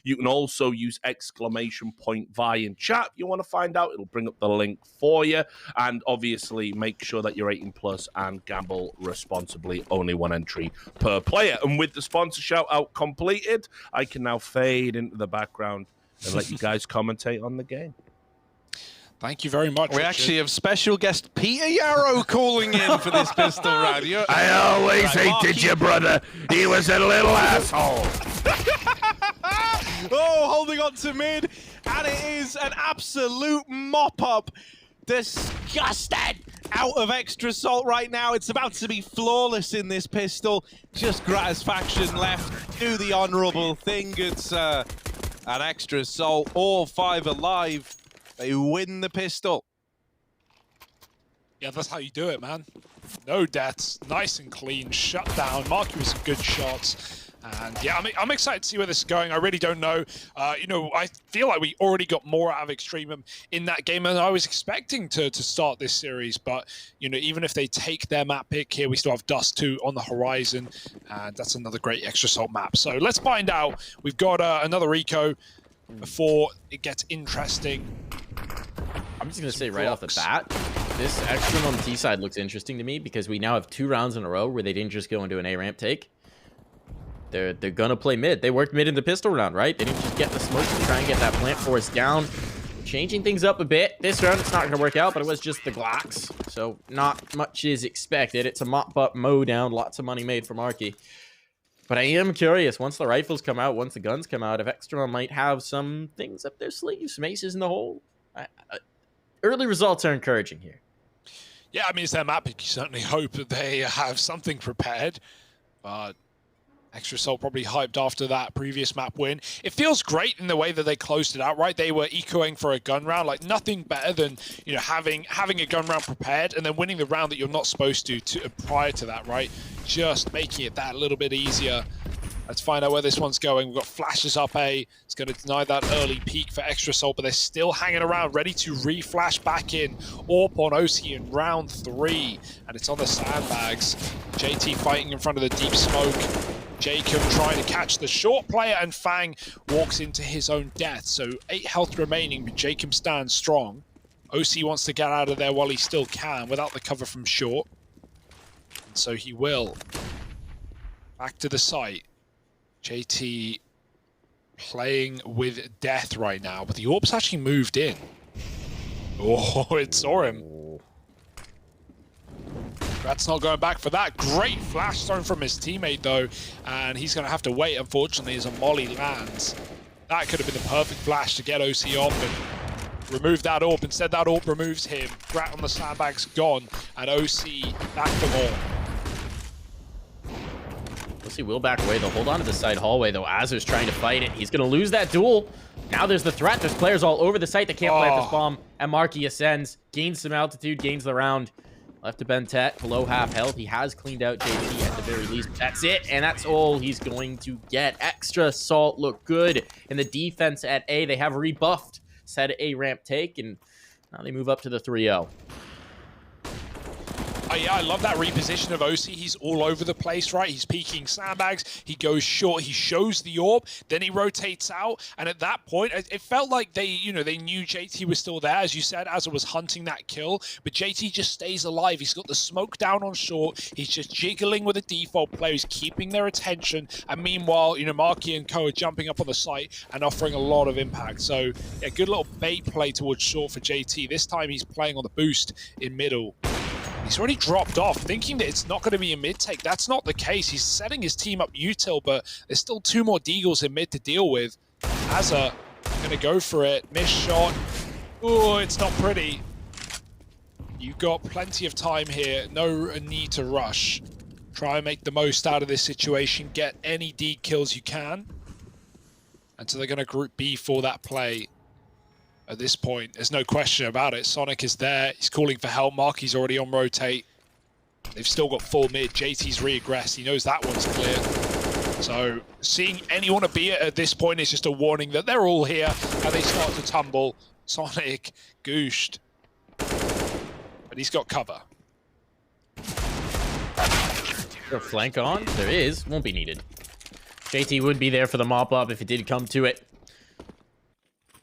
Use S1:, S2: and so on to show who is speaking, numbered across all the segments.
S1: You can also use exclamation point Vi in chat if you want to find out. It'll bring up the link for you. And obviously, make sure that you're 18 plus and gamble responsibly. Only one entry per player. And with the sponsor shout out completed, I can now fade into the background and let you guys commentate on the game.
S2: Thank you very much,
S3: We
S2: Richard.
S3: actually have special guest Peter Yarrow calling in for this pistol round.
S1: I always hated your brother. He was a little asshole.
S3: Oh, holding on to mid, and it is an absolute mop-up. Disgusted out of Extra Salt right now. It's about to be flawless in this pistol. Just Gratisfaction left. Do the honourable thing. It's an Extra Salt. All 5 alive. They win the pistol.
S2: Yeah, that's how you do it, man. No deaths, nice and clean, shut down. Marky with some good shots. And yeah, I'm excited to see where this is going. I really don't know. You know, I feel like we already got more out of EXTREMUM in that game than I was expecting to start this series. But, you know, even if they take their map pick here, we still have Dust 2 on the horizon. And that's another great Extra Salt map. So let's find out. We've got another eco before it gets interesting.
S4: I'm just going to say right off the bat, this EXTREMUM T side looks interesting to me because we now have 2 rounds in a row where they didn't just go into an A ramp take. They're gonna play mid. They worked mid in the pistol round, right? They didn't just get the smoke to try and get that plant force down. Changing things up a bit. This round it's not gonna work out, but it was just the Glocks. So not much is expected. It's a mop-up mow down. Lots of money made for Marky. But I am curious, once the rifles come out, once the guns come out, if EXTREMUM might have some things up their sleeves, maces in the hole. Early results are encouraging here.
S2: Yeah, I mean, it's their map. You certainly hope that they have something prepared. But Extra Salt probably hyped after that previous map win. It feels great in the way that they closed it out, right? They were ecoing for a gun round, like nothing better than, you know, having a gun round prepared and then winning the round that you're not supposed to prior to that, right? Just making it that little bit easier. Let's find out where this one's going. We've got flashes up A. It's going to deny that early peek for Extra Salt, but they're still hanging around, ready to re-flash back in. AWP on OC in round 3, and it's on the sandbags. JT fighting in front of the deep smoke. Jacob trying to catch the short player, and Fang walks into his own death. So 8 health remaining, but Jacob stands strong. OC wants to get out of there while he still can, without the cover from short. And so he will. Back to the site. JT playing with death right now, but the AWP's actually moved in. Oh, it saw him. That's not going back for that. Great flash thrown from his teammate, though, and he's going to have to wait, unfortunately, as a molly lands. That could have been the perfect flash to get OC off and remove that AWP. Instead, that AWP removes him. Grat on the sandbags gone, and OC back for more.
S4: OC will back away. They'll hold on to the side hallway, though. Azur's trying to fight it. He's going to lose that duel. Now there's the threat. There's players all over the site that can't plant this bomb, and Marky ascends, gains some altitude, gains the round. Left to Bentet, below half health. He has cleaned out JT at the very least. That's it, and that's all he's going to get. Extra Salt look good in the defense at A. They have rebuffed said A ramp take, and now they move up to the 3-0.
S2: Oh, yeah, I love that reposition of OC. He's all over the place, right? He's peeking sandbags. He goes short. He shows the AWP. Then he rotates out. And at that point, it felt like they knew JT was still there, as you said, as it was hunting that kill. But JT just stays alive. He's got the smoke down on short. He's just jiggling with the default player. He's keeping their attention. And meanwhile, Marky and Co are jumping up on the site and offering a lot of impact. So, yeah, good little bait play towards short for JT. This time he's playing on the boost in middle. He's already dropped off, thinking that it's not going to be a mid take. That's not the case. He's setting his team up util, but there's still 2 more Deagles in mid to deal with. Azza going to go for it. Missed shot. Oh, it's not pretty. You've got plenty of time here. No need to rush. Try and make the most out of this situation. Get any D kills you can. And so they're going to group B for that play. At this point, there's no question about it. Sonic is there. He's calling for help. Marky's already on rotate. They've still got full mid. JT's re-aggressed. He knows that one's clear. So seeing anyone at B at this point is just a warning that they're all here and they start to tumble. Sonic gooshed. But he's got cover.
S4: Is there a flank on? There is. Won't be needed. JT would be there for the mop-up if it did come to it.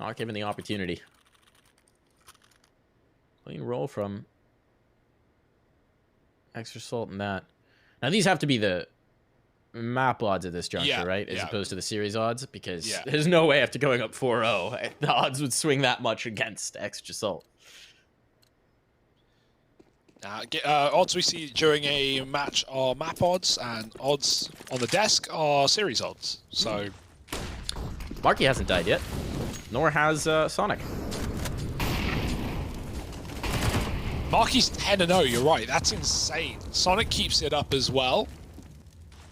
S4: Not given the opportunity. Clean roll from Extra Salt and that. Now, these have to be the map odds at this juncture, right? As opposed to the series odds, because there's no way after going up 4-0, the odds would swing that much against Extra Salt.
S2: Odds we see during a match are map odds, and odds on the desk are series odds. So,
S4: Marky hasn't died yet, nor has Sonic.
S2: Marky's 10-0, you're right. That's insane. Sonic keeps it up as well.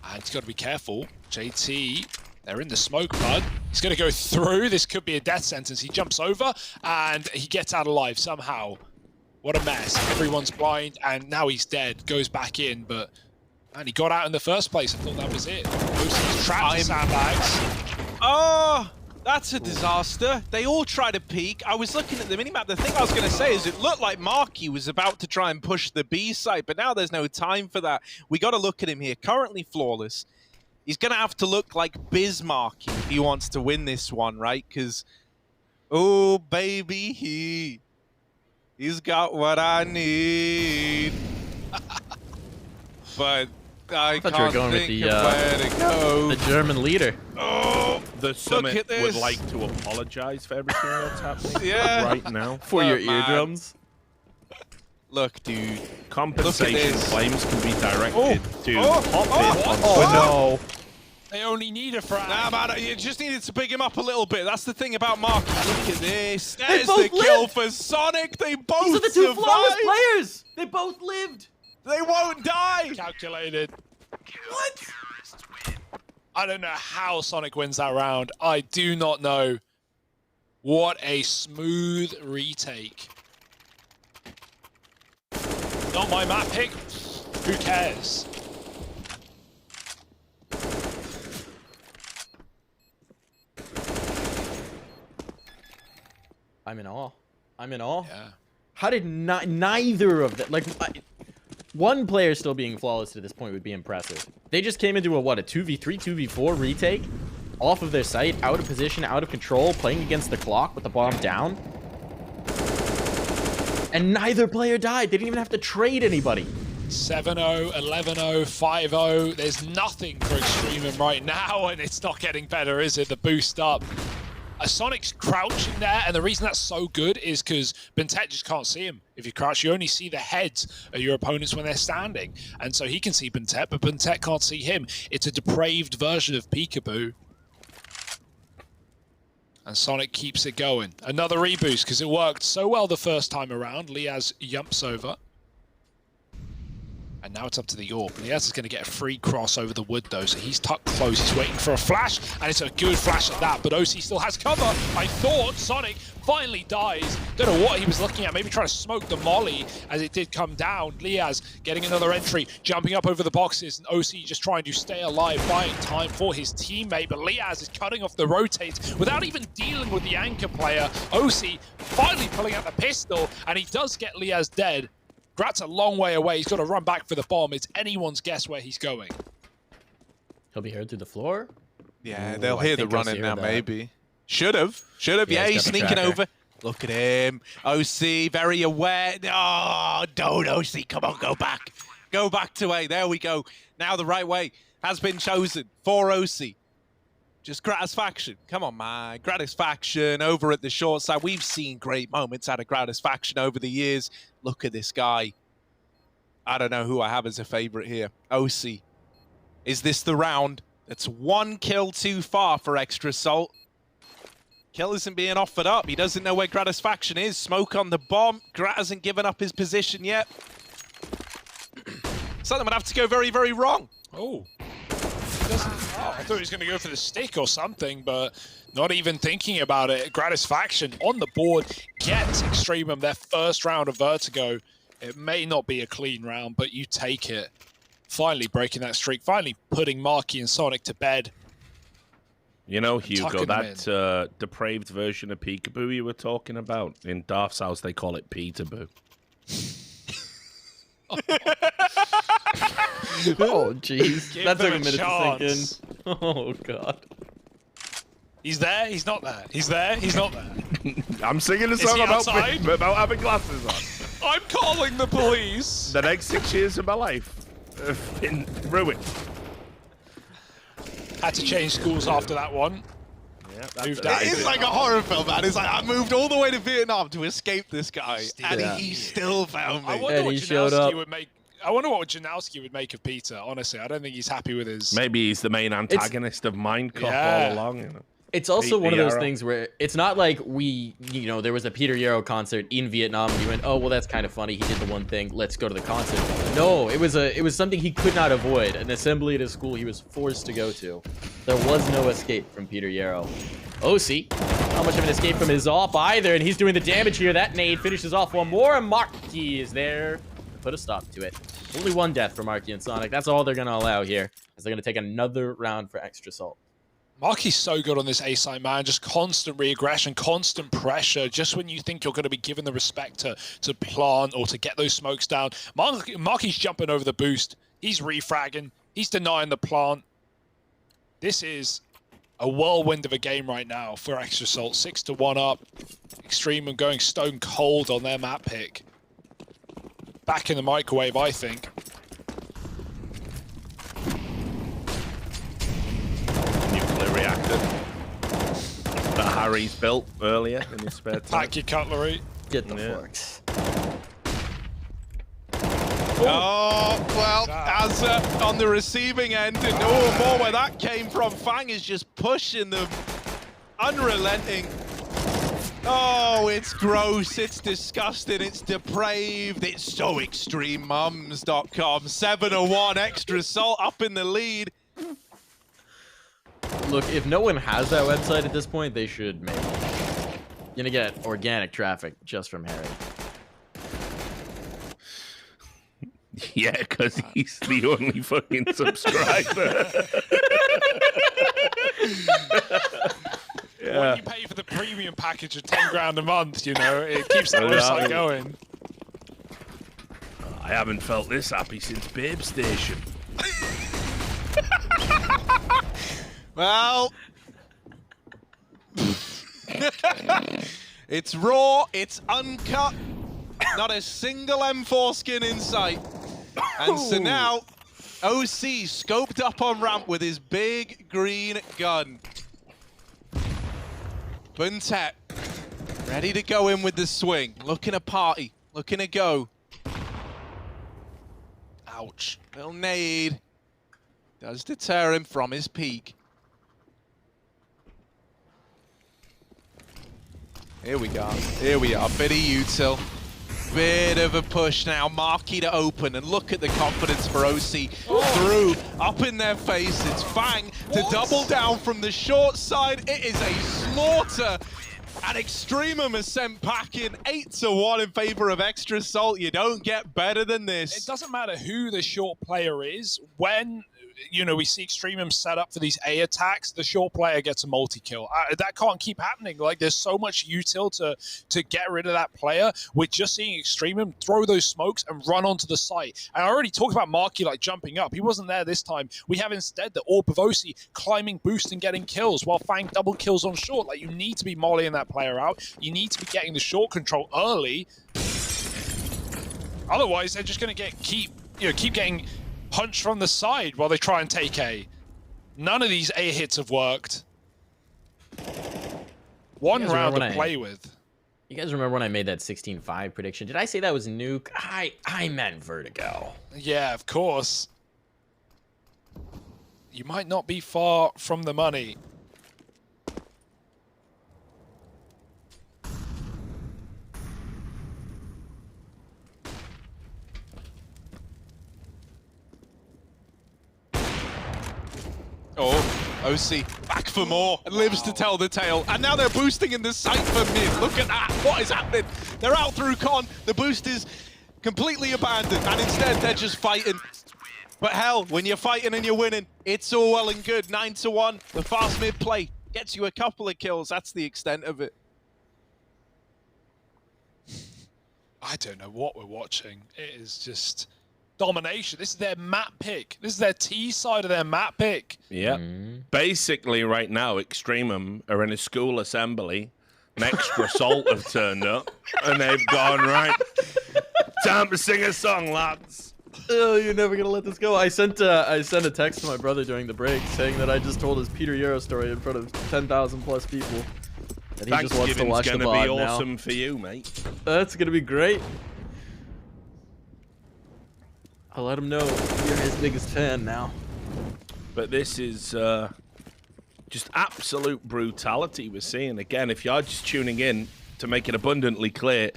S2: And he's got to be careful. JT, they're in the smoke, bud. He's going to go through. This could be a death sentence. He jumps over, and he gets out alive somehow. What a mess. Everyone's blind, and now he's dead. Goes back in, but... And he got out in the first place. I thought that was it. He's trapped in sandbags.
S3: Oh, that's a disaster. They all try to peek. I was looking at the minimap. The thing I was going to say is it looked like Marky was about to try and push the B site, but now there's no time for that. We got to look at him here. Currently flawless. He's going to have to look like Bismarck if he wants to win this one, right? Because, oh, baby, he's got what I need. But I
S4: thought you were going with
S3: the
S4: German leader.
S3: Oh,
S1: the Summit would like to apologize for everything that's happening right now.
S4: For your eardrums.
S3: Look, dude.
S1: Compensation claims can be directed to
S4: no.
S2: They only need a frag.
S3: Nah, man, you just needed to pick him up a little bit. That's the thing about Marky. Look at this.
S4: They
S3: There's
S4: both
S3: the kill
S4: lived.
S3: for Sonic. They both
S4: These are the two flawless
S3: survived.
S4: players. They both lived.
S3: They won't die.
S2: Calculated.
S3: What?
S2: I don't know how Sonic wins that round. I do not know. What a smooth retake. Not my map pick. Who cares?
S4: I'm in awe. I'm in awe.
S2: Yeah.
S4: How did neither of them, like, one player still being flawless to this point would be impressive. They just came into a 2v3, 2v4 retake off of their site, out of position, out of control, playing against the clock with the bomb down. And neither player died. They didn't even have to trade anybody.
S2: 7-0, 11-0, 5-0. There's nothing for EXTREMUM right now, and it's not getting better, is it? The boost up. Sonic's crouching there, and the reason that's so good is because Bentet just can't see him. If you crouch, you only see the heads of your opponents when they're standing. And so he can see Bentet, but Bentet can't see him. It's a depraved version of Peekaboo. And Sonic keeps it going. Another reboost, because it worked so well the first time around. Liaz jumps over. And now it's up to the Orb. Liaz is going to get a free cross over the wood, though, so he's tucked close. He's waiting for a flash, and it's a good flash at that, but OC still has cover. I thought Sonic finally dies. Don't know what he was looking at. Maybe trying to smoke the molly as it did come down. Liaz getting another entry, jumping up over the boxes, and OC just trying to stay alive, buying time for his teammate, but Liaz is cutting off the rotates without even dealing with the anchor player. OC finally pulling out the pistol, and he does get Liaz dead. Grat's a long way away. He's got to run back for the bomb. It's anyone's guess where he's going.
S4: He'll be heard through the floor.
S3: Yeah,
S4: Ooh,
S3: they'll hear the running now, maybe. Should have. Yeah, he's sneaking over. Look at him. OC, very aware. Oh, don't OC. Come on, go back. Go back to A. There we go. Now the right way has been chosen for OC. Just Gratisfaction. Come on, man. Gratisfaction over at the short side. We've seen great moments out of Gratisfaction over the years. Look at this guy. I don't know who I have as a favorite here. OC. Is this the round? That's one kill too far for Extra Salt. Kill isn't being offered up. He doesn't know where Gratisfaction is. Smoke on the bomb. Grat hasn't given up his position yet. Something would have to go very, very wrong.
S2: Oh. I thought he was going to go for the stick or something, but not even thinking about it. Gratisfaction on the board gets EXTREMUM their first round of Vertigo. It may not be a clean round, but you take it. Finally breaking that streak, finally putting Marky and Sonic to bed.
S1: You know, Hugo, that depraved version of Peekaboo you were talking about, in Darth's house they call it Peterboo.
S4: Oh, jeez.
S2: Give
S4: That took
S2: them
S4: a minute
S2: chance.
S4: to sink in. Oh, God.
S2: He's there, he's not there. He's there, he's not there.
S1: I'm singing a
S2: Is
S1: song
S2: he
S1: about
S2: outside?
S1: having glasses on.
S2: I'm calling the police.
S1: The next 6 years of my life have been ruined.
S2: Had to change schools after that one.
S1: Yeah,
S2: Moved
S3: It
S2: out.
S3: is like a horror film, man. It's like I moved all the way to Vietnam to escape this guy, and
S4: Yeah.
S3: he still found
S2: I
S3: me.
S2: wonder
S4: And
S2: what
S4: he showed up.
S2: Janowski would make. I wonder what Janowski would make of Peter. Honestly, I don't think he's happy with his.
S1: Maybe he's the main antagonist of Minecraft
S2: Yeah.
S1: all along. You know?
S4: It's also
S1: Pete
S4: one of those
S1: Yarrow.
S4: things where it's not like there was a Peter Yarrow concert in Vietnam and you went, oh, well, that's kind of funny. He did the one thing. Let's go to the concert. No, it was something he could not avoid. An assembly at his school he was forced to go to. There was no escape from Peter Yarrow. OC, not much of an escape from his op either, and he's doing the damage here. That nade finishes off one more, and Marky is there to put a stop to it. Only one death for Marky and Sonic. That's all they're going to allow here, as they're going to take another round for extra salt.
S2: Marky's so good on this A side, man. Just constant re-aggression, constant pressure. Just when you think you're going to be given the respect to plant or to get those smokes down, Marky's jumping over the boost. He's refragging. He's denying the plant. This is a whirlwind of a game right now for Extra Salt. 6-1 up. EXTREMUM going stone cold on their map pick. Back in the microwave, I think.
S1: Nuclear reactor that Harry's built earlier in his spare time.
S2: Pack your cutlery.
S4: Get the
S1: Yeah.
S4: forks.
S3: Oh, well, as on the receiving end, and more where that came from. Fang is just pushing them, unrelenting. Oh, it's gross, it's disgusting, it's depraved, it's so EXTREMUMs.com. 7-1, Extra Salt up in the lead.
S4: Look, if no one has that website at this point, they should make it. You're gonna get organic traffic just from Harry.
S1: Yeah, because he's the only fucking subscriber.
S2: When you pay for the premium package of 10 grand a month, you know, it keeps that website going.
S1: I haven't felt this happy since Babe Station.
S3: Well, it's raw, it's uncut, not a single M4 skin in sight. And so now, OC scoped up on ramp with his big green gun. Buntet, ready to go in with the swing, looking to party, looking to go. Ouch, little nade. Does deter him from his peak. Here we go. Here we are. Bit of util. Bit of a push now. Marky to open. And look at the confidence for OC. Through. Up in their face. It's Fang to double down from the short side. It is a slaughter. And EXTREMUM is sent packing 8-1 in favor of Extra Salt. You don't get better than this.
S2: It doesn't matter who the short player is. When, you know, we see EXTREMUM set up for these A attacks, the short player gets a multi-kill. That can't keep happening. Like, there's so much util to get rid of that player. We're just seeing EXTREMUM throw those smokes and run onto the site. And I already talked about Marky, like, jumping up. He wasn't there this time. We have instead the Orb of OC climbing boost and getting kills while Fang double kills on short. Like, you need to be mollying that player out. You need to be getting the short control early. Otherwise, they're just going to keep getting punched from the side while they try and take A. None of these A hits have worked. One round to play with.
S4: You guys remember when I made that 16-5 prediction? Did I say that was Nuke? I meant Vertigo.
S2: Yeah, of course. You might not be far from the money.
S3: Oh, OC back for more and lives to tell the tale. And now they're boosting in the site for mid. Look at that. What is happening? They're out through con. The boost is completely abandoned. And instead, they're just fighting. But hell, when you're fighting and you're winning, it's all well and good. 9-1. The fast mid play gets you a couple of kills. That's the extent of it.
S2: I don't know what we're watching. It is just domination. This is their map pick. This is their T side of their map pick.
S1: Yeah. Basically, right now, EXTREMUM are in a school assembly. An extra salt have turned up, and they've gone, right, time to sing a song, lads.
S4: Oh, you're never gonna let this go. I sent a text to my brother during the break saying that I just told his Peter Euro story in front of 10,000 plus people. And he just wants to watch the VOD now.
S1: Thanksgiving's gonna be awesome for you, mate.
S4: That's gonna be great. I'll let him know you're his biggest fan now.
S1: But this is just absolute brutality we're seeing. Again, if you're just tuning in, to make it abundantly clear,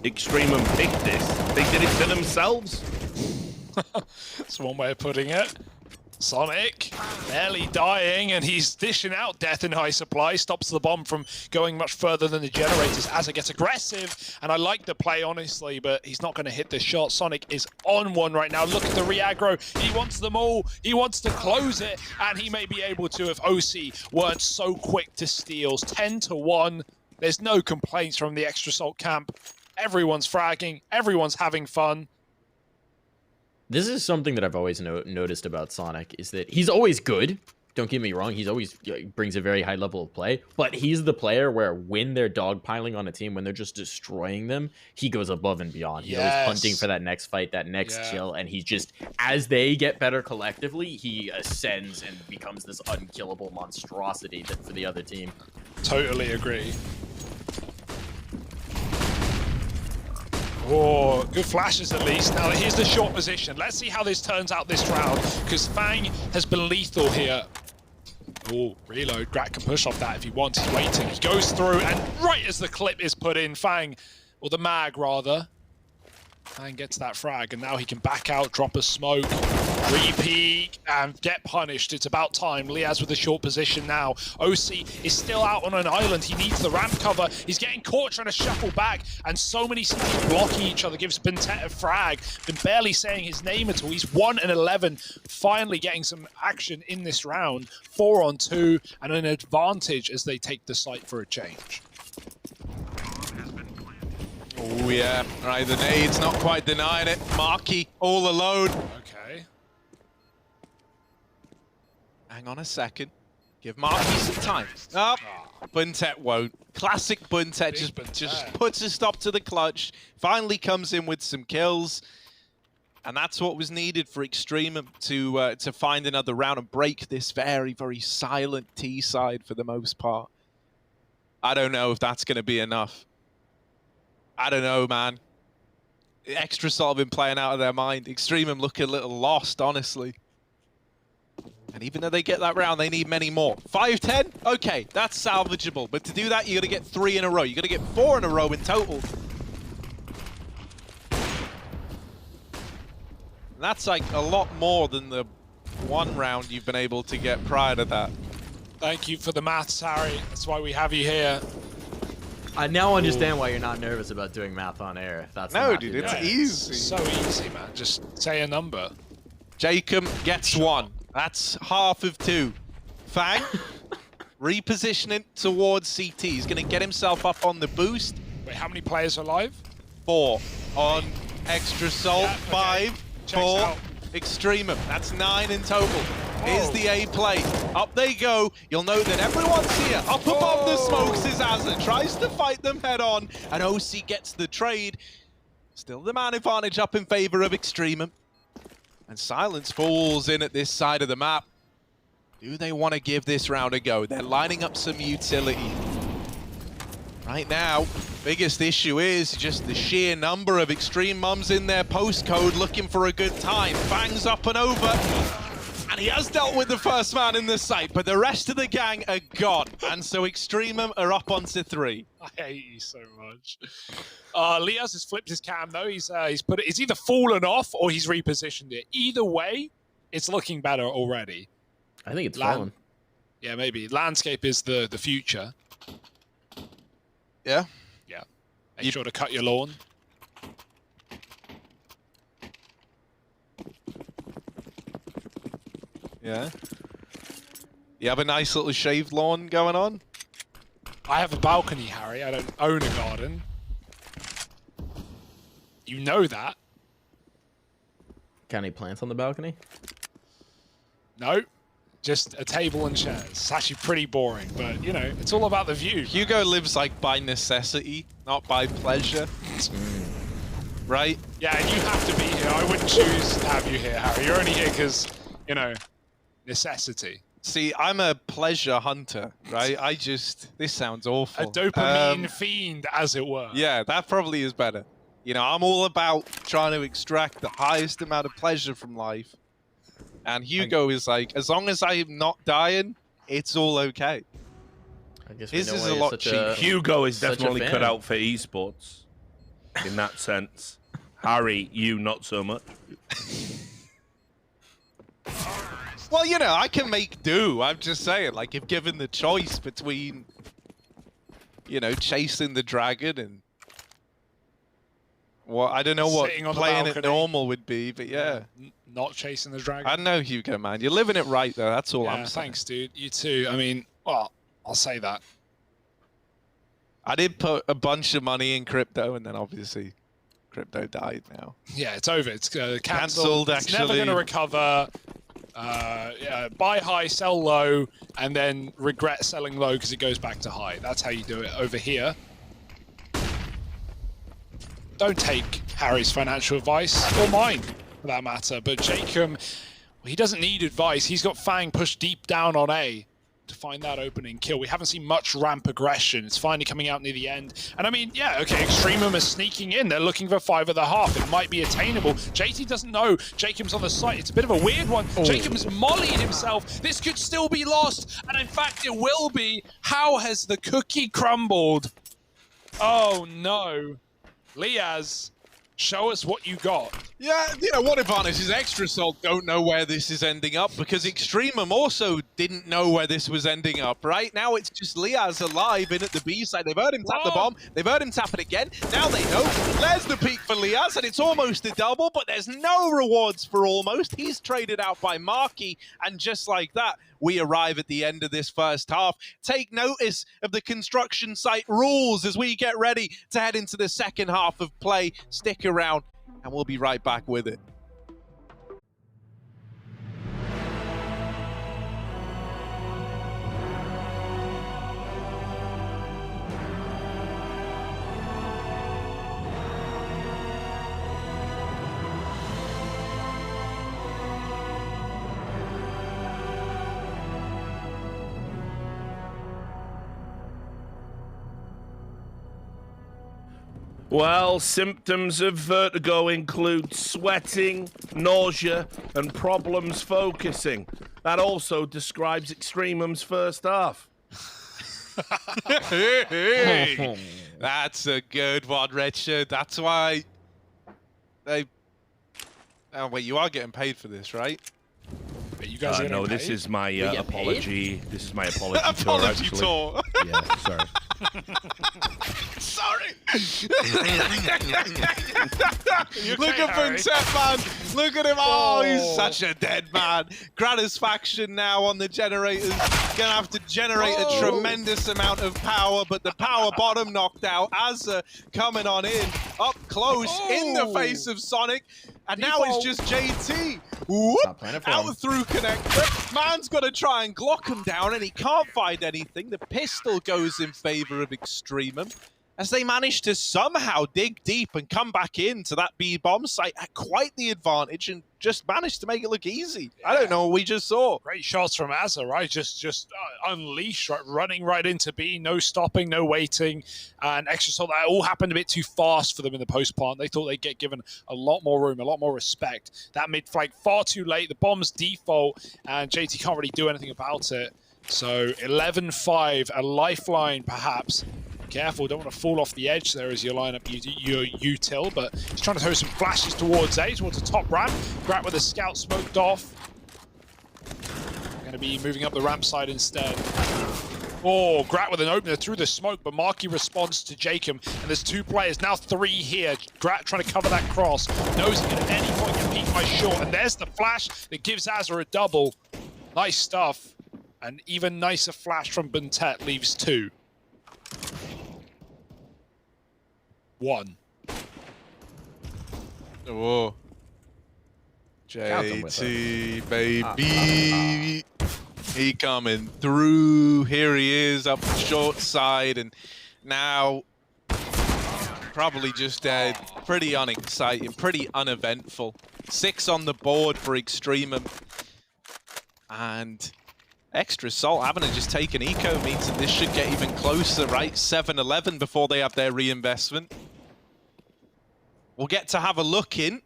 S1: EXTREMUM picked this. They did it to themselves.
S2: That's one way of putting it. Sonic barely dying, and he's dishing out death in high supply. Stops the bomb from going much further than the generators as it gets aggressive. And I like the play, honestly, but he's not going to hit the shot. Sonic is on one right now. Look at the re-aggro. He wants them all. He wants to close it, and he may be able to if OC weren't so quick to steals. 10-1. There's no complaints from the Extra Salt camp. Everyone's fragging. Everyone's having fun.
S4: This is something that I've always noticed about Sonic, is that he's always good. Don't get me wrong, he's always brings a very high level of play, but he's the player where when they're dogpiling on a team, when they're just destroying them, he goes above and beyond. He's always hunting for that next fight, that next kill, and he's just, as they get better collectively, he ascends and becomes this unkillable monstrosity for the other team.
S2: Totally agree. Oh, good flashes at least. Now here's the short position. Let's see how this turns out this round, because Fang has been lethal here. Oh, reload. Grat can push off that if he wants. He's waiting. He goes through, and right as the clip is put in, Fang, or the mag rather, Fang gets that frag, and now he can back out, drop a smoke, re-peek, and get punished. It's about time. Liaz with a short position now. OC is still out on an island. He needs the ramp cover. He's getting caught trying to shuffle back, and so many cities blocking each other gives Bentet a frag. Been barely saying his name at all. He's 1-11, finally getting some action in this round. 4-on-2, and an advantage as they take the site for a change.
S3: Oh yeah, right, the nade's not quite denying it. Marky all alone.
S2: Okay.
S3: Hang on a second. Give Marky some time. Oh, Buntet won't. Classic Buntet just puts a stop to the clutch. Finally comes in with some kills. And that's what was needed for EXTREMUM to find another round and break this very, very silent T side for the most part. I don't know if that's going to be enough. I don't know, man. Extra Salt have been playing out of their mind. EXTREMUM look a little lost, honestly. And even though they get that round, they need many more. 5-10? Okay, that's salvageable. But to do that, you got to get 3 in a row. You got to get 4 in a row in total. And that's like a lot more than the 1 round you've been able to get prior to that.
S2: Thank you for the maths, Harry. That's why we have you here.
S4: I now understand why you're not nervous about doing math on air. If that's
S3: no, dude, it's easy.
S2: It's so easy, man. Just say a number.
S3: Jacob gets 1. That's half of 2. Fang, repositioning towards CT. He's going to get himself up on the boost.
S2: Wait, how many players are live?
S3: 4 on Extra Salt.
S2: Yeah, okay.
S3: 5
S2: Checks
S3: for
S2: out.
S3: EXTREMUM. That's 9 in total. Here's
S2: Whoa.
S3: the A play. Up they go. You'll know that everyone's here. Up above the smokes is Azza. Tries to fight them head on. And OC gets the trade. Still the man advantage up in favor of EXTREMUM. And Silence falls in at this side of the map. Do they want to give this round a go? They're lining up some utility. Right now, biggest issue is just the sheer number of EXTREMUMs in their postcode looking for a good time. Fang's up and over. And he has dealt with the first man in the site, but the rest of the gang are gone. And so EXTREMUM are up onto 3.
S2: I hate you so much. Liaz has flipped his cam though. He's put it. It's either fallen off or he's repositioned it. Either way, it's looking better already.
S4: I think it's fallen.
S2: Yeah, maybe. Landscape is the future.
S3: Yeah?
S2: Yeah. Make sure to cut your lawn.
S3: Yeah. You have a nice little shaved lawn going on?
S2: I have a balcony, Harry. I don't own a garden. You know that.
S4: Got any plants on the balcony?
S2: No, just a table and chairs. It's actually pretty boring, but you know, it's all about the view.
S3: Hugo lives like by necessity, not by pleasure. Right?
S2: Yeah, and you have to be here. I wouldn't choose to have you here, Harry. You're only here because, you know, necessity.
S3: See, I'm a pleasure hunter, right? This sounds awful.
S2: A dopamine fiend, as it were.
S3: Yeah, that probably is better. You know, I'm all about trying to extract the highest amount of pleasure from life. And Hugo is like, as long as I'm not dying, it's all okay.
S4: I guess
S3: His is a lot cheaper.
S1: Hugo is
S4: such a
S1: definitely
S4: fan.
S1: cut out for esports in that sense. Harry, you not so much.
S3: Well, you know, I can make do. I'm just saying, like, if given the choice between, you know, chasing the dragon and well, I don't know what
S2: Sitting on the
S3: playing it
S2: balcony.
S3: normal would be, but yeah.
S2: Not chasing the dragon.
S3: I know, Hugo, man. You're living it right, though. That's all I'm saying.
S2: Thanks, dude. You too. I mean, well, I'll say that.
S3: I did put a bunch of money in crypto, and then obviously crypto died now.
S2: Yeah, it's over. It's cancelled.
S3: Cancelled,
S2: It's never
S3: actually.
S2: going to recover. Yeah, buy high, sell low, and then regret selling low because it goes back to high. That's how you do it over here. Don't take Harry's financial advice, or mine, for that matter. But Jacob, well, he doesn't need advice. He's got Fang pushed deep down on A to find that opening kill. We haven't seen much ramp aggression. It's finally coming out near the end. And I mean, yeah, okay, EXTREMUM is sneaking in. They're looking for 5.5. It might be attainable. JT doesn't know Jacob's on the site. It's a bit of a weird one.
S4: Oh.
S2: Jacob's mollied himself. This could still be lost. And in fact, it will be. How has the cookie crumbled? Oh, no. Liaz, show us what you got.
S3: Yeah, you know, one advantage is Extra Salt don't know where this is ending up because EXTREMUM also didn't know where this was ending up, right? Now it's just Liaz alive in at the B side. They've heard him tap the bomb. They've heard him tap it again. Now they know. There's the peak for Liaz, and it's almost a double, but there's no rewards for almost. He's traded out by Marky, and just like that, we arrive at the end of this first half. Take notice of the construction site rules as we get ready to head into the second half of play. Stick around, and we'll be right back with it.
S1: Well, symptoms of vertigo include sweating, nausea, and problems focusing. That also describes EXTREMUM's first half.
S3: Hey, that's a good one, Richard. That's why they... Oh, wait, you are getting paid for this, right?
S2: You guys are
S1: No,
S2: getting
S1: this
S2: paid?
S1: is my
S4: get
S1: apology. This is my apology tour,
S3: Apology
S1: actually.
S3: tour.
S1: Yeah, sorry.
S3: Sorry. Look
S2: okay,
S3: at
S2: Harry?
S3: Vincent, man. Look at him. Oh, he's such a dead man. Gratisfaction now on the generators. Gonna have to generate a tremendous amount of power, but the power bottom knocked out. Azza coming on in, up close, in the face of Sonic. And now it's just JT. Whoop,
S4: Stop playing it for him.
S3: out through connector. Man's got to try and Glock him down, and he can't find anything. The pistol goes in favor of EXTREMUM as they manage to somehow dig deep and come back into that B-bomb site at quite the advantage and just managed to make it look easy. I don't know what we just saw.
S2: Great shots from Azza, right? Just unleashed, right? Running right into B, no stopping, no waiting, and Extra Salt. That all happened a bit too fast for them in the post plant. They thought they'd get given a lot more room, a lot more respect. That mid flag far too late. The bomb's default, and JT can't really do anything about it. So 11-5, a lifeline perhaps. Careful, don't want to fall off the edge there as you line up your util, but he's trying to throw some flashes towards A, towards the top ramp. Grat with a scout smoked off. Going to be moving up the ramp side instead. Oh, Grat with an opener through the smoke, but Marky responds to Jacob, and there's two players, now three here. Grat trying to cover that cross, knows he can at any point get peeked by short, and there's the flash that gives Azza a double. Nice stuff, and even nicer flash from Buntet leaves 2. 1.
S3: Whoa. JT, baby. He coming through. Here he is up the short side, and now probably just dead. Pretty unexciting, pretty uneventful. 6 on the board for EXTREMUM. And Extra Salt having to just take an eco means that this should get even closer, right? 7-11 before they have their reinvestment. We'll get to have a look in.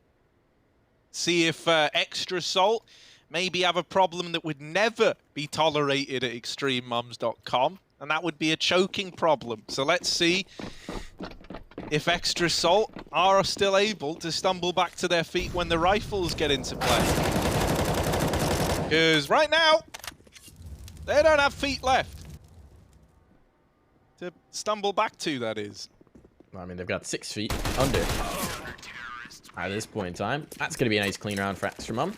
S3: See if Extra Salt maybe have a problem that would never be tolerated at EXTREMUMs.com, and that would be a choking problem. So let's see if Extra Salt are still able to stumble back to their feet when the rifles get into play. Because right now, they don't have feet left to stumble back to, that is.
S4: I mean, they've got 6 feet under at this point in time. That's going to be a nice clean round for EXTREMUM.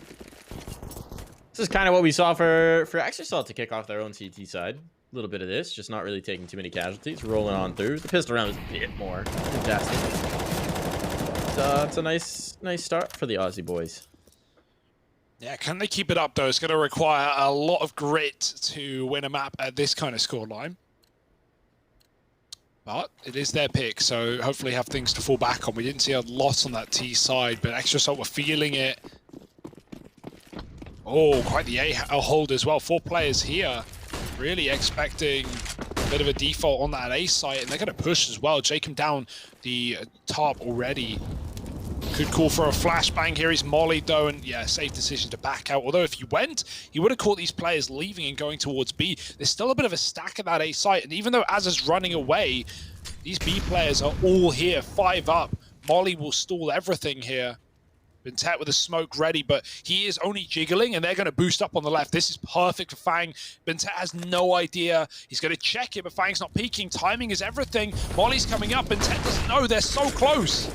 S4: This is kind of what we saw for Extra Salt to kick off their own CT side. A little bit of this, just not really taking too many casualties, rolling on through. The pistol round was a bit more contested. It's a nice start for the Aussie boys.
S2: Yeah, can they keep it up though? It's going to require a lot of grit to win a map at this kind of scoreline. But it is their pick, so hopefully have things to fall back on. We didn't see a lot on that T side, but Extra Salt were feeling it. Oh, quite the A hold as well. 4 players here, really expecting a bit of a default on that A site, and they're going to push as well. Jacob down the top already. Could call for a flashbang here. He's mollied though, and yeah, safe decision to back out. Although if he went, he would have caught these players leaving and going towards B. There's still a bit of a stack at that A site, and even though Az is running away, these B players are all here, 5 up. Molly will stall everything here. Bintet with a smoke ready, but he is only jiggling, and they're going to boost up on the left. This is perfect for Fang. Bintet has no idea. He's going to check it, but Fang's not peeking. Timing is everything. Molly's coming up. Bintet doesn't know. They're so close.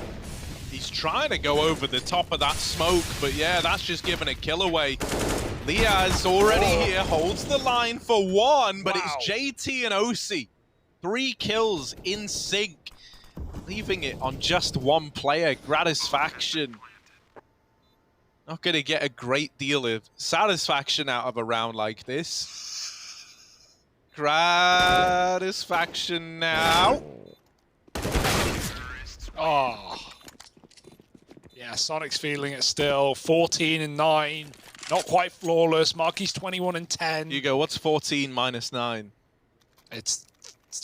S3: He's trying to go over the top of that smoke, but yeah, that's just giving a kill away. Liaz already here, holds the line for 1, but it's JT and OC. 3 kills in sync, leaving it on just 1 player. Gratisfaction. Not going to get a great deal of satisfaction out of a round like this. Gratisfaction now.
S2: Oh. Yeah, Sonic's feeling it still. 14 and 9. Not quite flawless. Marky's 21 and 10.
S3: You go, what's 14 minus 9?
S2: It's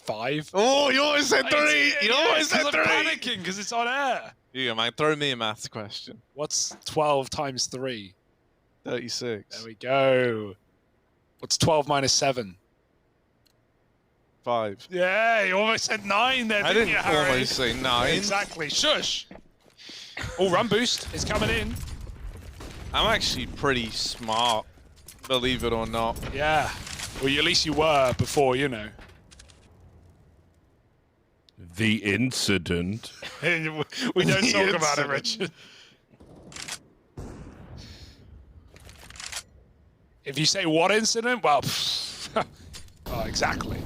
S2: 5.
S3: Oh, you always said 3! You always said 3!
S2: I'm panicking because it's on air.
S3: You go, man. Throw me a maths question.
S2: What's 12 times 3?
S3: 36.
S2: There we go. What's 12 minus 7?
S3: 5.
S2: Yeah, you almost said 9 there,
S3: I
S2: didn't
S3: didn't
S2: you, Harry?
S3: almost say 9.
S2: Exactly. Shush! Oh, run boost is coming in.
S3: I'm actually pretty smart, believe it or not.
S2: Yeah. Well, at least you were before, you know.
S1: The incident.
S2: We don't talk about it, Richard. If you say what incident, well, oh, exactly.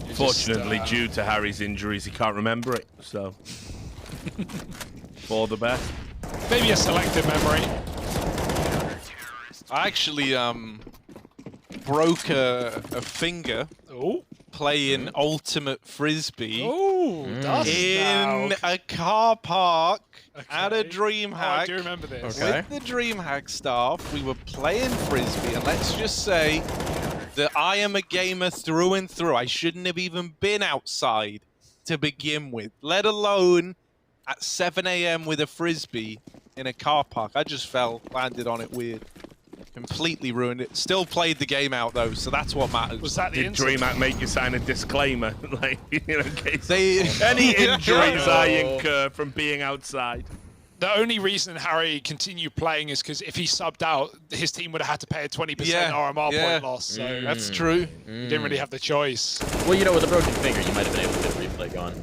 S2: You're
S1: Fortunately,
S2: just,
S1: due to Harry's injuries, he can't remember it, so... For the best.
S2: Maybe a selective memory.
S3: I actually broke a finger playing Ultimate Frisbee in a car park at a DreamHack.
S2: Oh, I do remember this.
S3: With the DreamHack staff, we were playing Frisbee, and let's just say that I am a gamer through and through. I shouldn't have even been outside to begin with, let alone at 7 AM with a Frisbee in a car park. I just landed on it weird. Completely ruined it. Still played the game out though, so that's what matters.
S2: Was that the
S1: Did DreamHack make you sign a disclaimer? Like, in case any
S3: Yeah.
S1: injuries I incur from being outside.
S2: The only reason Harry continued playing is because if he subbed out, his team would have had to pay a 20% RMR point loss. So
S3: that's true.
S2: He didn't really have the choice.
S4: Well, you know, with a broken finger, you might have been able to get a replay going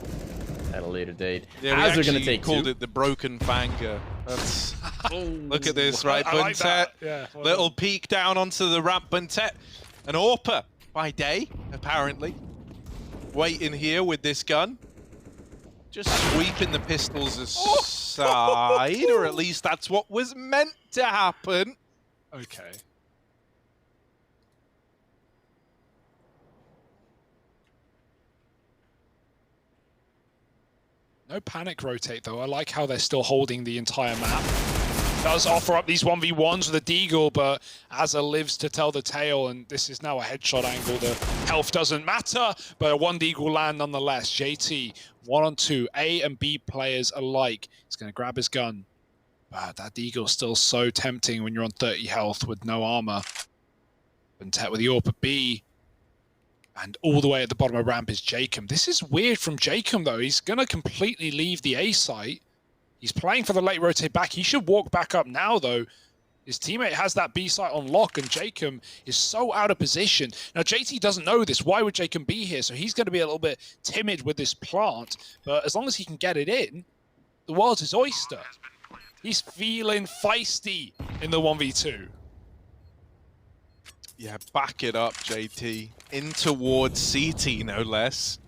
S4: at a later date.
S3: Yeah, we
S4: As they're
S3: actually
S4: gonna take
S3: called
S4: 2.
S3: it the broken finger. That's look at this, right?
S2: I like
S3: Buntet,
S2: that. Yeah, well
S3: little peek down onto the ramp. Buntet, an AWPer by day, apparently. Waiting here with this gun. just sweeping the pistols aside, or at least that's what was meant to happen.
S2: Okay. No panic rotate, though. I like how they're still holding the entire map. Does offer up these 1v1s with a Deagle, but Azza lives to tell the tale, and this is now a headshot angle. The health doesn't matter, but a 1 Deagle land nonetheless. JT, 1-on-2, A and B players alike. He's going to grab his gun. But that Deagle's still so tempting when you're on 30 health with no armor. BnTeT with the AWP at B. And all the way at the bottom of ramp is Jacob. This is weird from Jacob, though. He's going to completely leave the A site. He's playing for the late rotate back. He should walk back up now, though. His teammate has that B site on lock, and Jacob is so out of position. Now, JT doesn't know this. Why would Jacob be here? So he's going to be a little bit timid with this plant. But as long as he can get it in, the world's his oyster. He's feeling feisty in the 1v2.
S3: Yeah, back it up, JT. In towards CT, no less.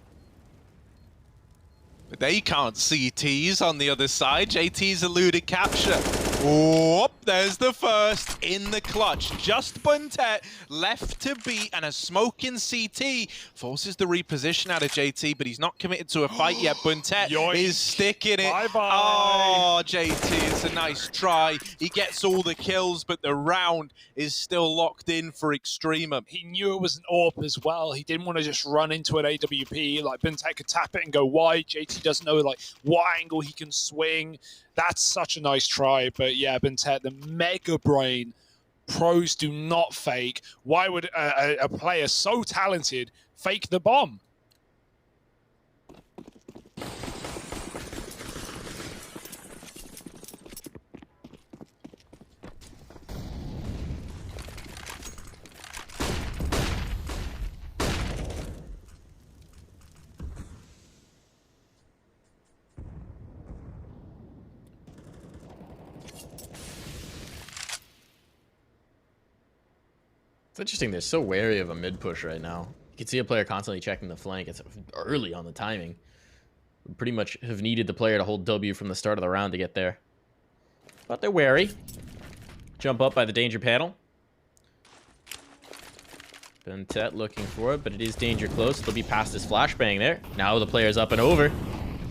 S3: But they can't see T's on the other side. JT's eluded capture. Whoop, there's the first in the clutch. Just BnTeT left to beat, and a smoke in CT forces the reposition out of JT, but he's not committed to a fight yet. BnTeT is sticking it.
S2: Bye-bye.
S3: Oh, JT, it's a nice try. He gets all the kills, but the round is still locked in for EXTREMUM.
S2: He knew it was an AWP as well. He didn't want to just run into an AWP. Like, BnTeT could tap it and go wide. JT doesn't know like what angle he can swing. That's such a nice try, but yeah, BnTeT, the mega brain. Pros do not fake. Why would a player so talented fake the bomb?
S4: It's interesting, they're so wary of a mid push right now. You can see a player constantly checking the flank. It's early on the timing. We pretty much have needed the player to hold W from the start of the round to get there. But they're wary. Jump up by the danger panel. BnTeT looking for it, but it is danger close. They'll be past his flashbang there. Now the player's up and over.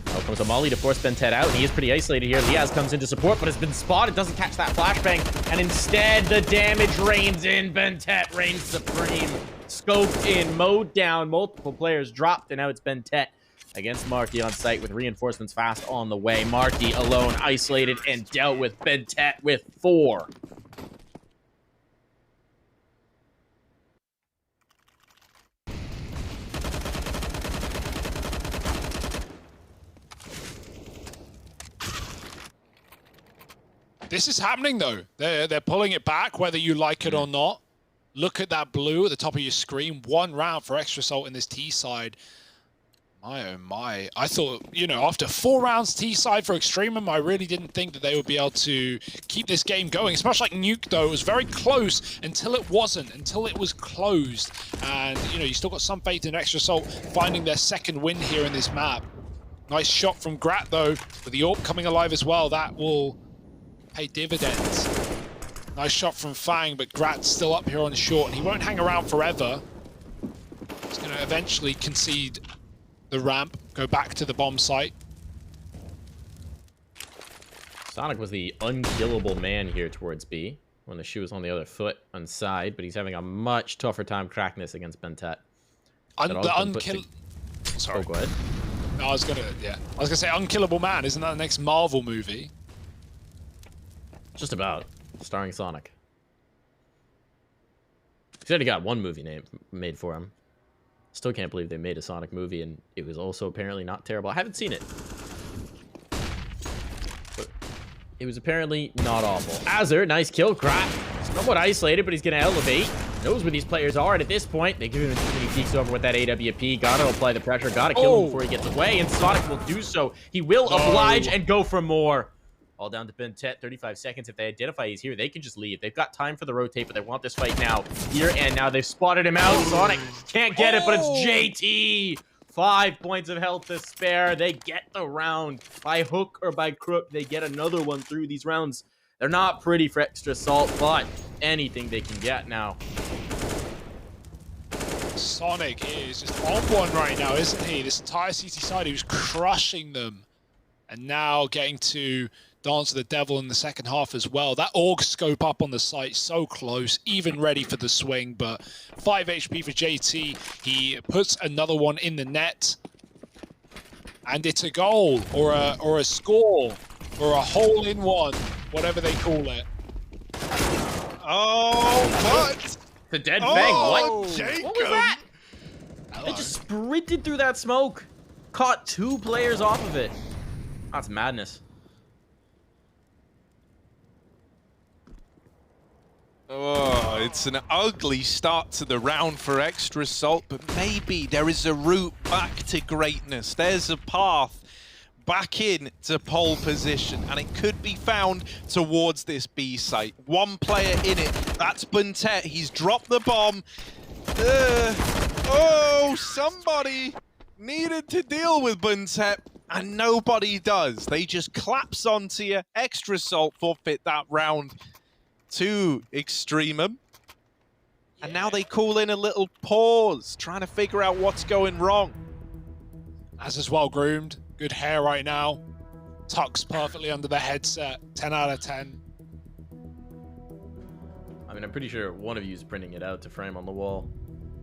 S4: Now comes a molly to force BnTeT out, and he is pretty isolated here. Liaz comes in to support, but has been spotted, doesn't catch that flashbang, and instead the damage rains in. BnTeT reigns supreme. Scoped in, mowed down, multiple players dropped, and now it's BnTeT against Marky on site with reinforcements fast on the way. Marky alone, isolated, and dealt with. BnTeT with 4.
S2: This is happening, though. They're pulling it back, whether you like it or not. Look at that blue at the top of your screen. 1 round for EXTRASALT in this T side. My, oh my. I thought, you know, after 4 rounds T side for EXTREMUM, I really didn't think that they would be able to keep this game going. It's much like Nuke, though. It was very close until it wasn't, until it was closed. And, you know, you still got some faith in EXTRASALT finding their second win here in this map. Nice shot from Grat, though, with the AWP coming alive as well. That will pay dividends. Nice shot from Fang, but Grat's still up here on short, and he won't hang around forever. He's going to eventually concede the ramp, go back to the bomb site.
S4: Sonic was the unkillable man here towards B when the shoe was on the other foot on side, but he's having a much tougher time cracking this against BnTeT.
S2: Sorry.
S4: Oh, go ahead.
S2: No, I was gonna say Unkillable Man. Isn't that the next Marvel movie?
S4: Just about. Starring Sonic. He's already got one movie made for him. Still can't believe they made a Sonic movie, and it was also apparently not terrible. I haven't seen it. But it was apparently not awful. Azzer, nice kill. Grat, somewhat isolated, but he's going to elevate. Knows where these players are, and at this point, they give him too many peeks over with that AWP. Gotta apply the pressure, gotta kill him before he gets away, and Sonic will do so. He will oblige and go for more. All down to BnTeT, 35 seconds. If they identify he's here, they can just leave. They've got time for the rotate, but they want this fight now. Here and now. They've spotted him out. Sonic can't get it, but it's JT 5 points of health to spare. They get the round. By hook or by crook, they get another one through these rounds. They're not pretty for Extra Salt, but anything they can get now.
S2: Sonic is just on one right now, isn't he? This entire CT side, he was crushing them. And now getting to dance with the devil in the second half as well. That AUG scope up on the site, so close, even ready for the swing, but 5 HP for JT. He puts another one in the net. And it's a goal, or a score, or a hole-in-one, whatever they call it.
S3: Oh, what?
S4: The dead Fang, what?
S3: Jacob.
S4: What was that?
S2: Hello.
S4: They just sprinted through that smoke. Caught 2 players off of it. That's madness.
S3: Oh, it's an ugly start to the round for Extra Salt, but maybe there is a route back to greatness. There's a path back in to pole position, and it could be found towards this B site. 1 player in it, that's Buntet. He's dropped the bomb. Oh, somebody needed to deal with Buntet, and nobody does. They just collapse onto you. Extra Salt forfeit that round to EXTREMUM. And now they call in a little pause, trying to figure out what's going wrong.
S2: As is well groomed. Good hair right now. Tucks perfectly under the headset. 10 out of 10.
S4: I mean, I'm pretty sure one of you is printing it out to frame on the wall